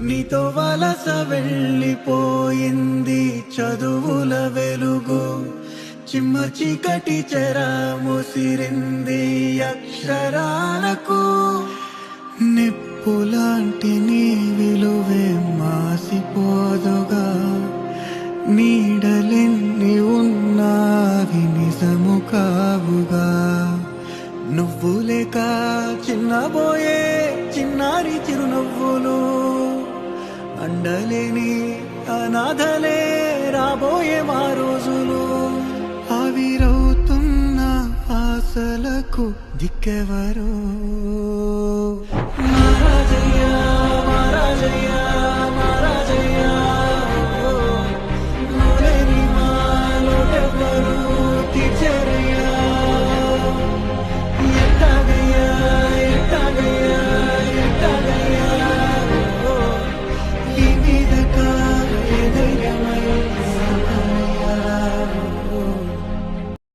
నీతో వలస వెళ్ళిపోయింది చదువుల వెలుగు, చిమ్మ చీకటి చెర ముసిరింది అక్షరాలకు. నిప్పులాంటి నీ విలువే మాసిపోదుగా, నీడలెన్ని ఉన్నావి నిజము కావుగా. నువ్వు లేక చిన్నబోయే చిన్నారి చిరునవ్వులు, అండలేని అనాథలే రాబోయే మా రోజులు. ఆవిరవుతున్న ఆశలకు దిక్కెవరో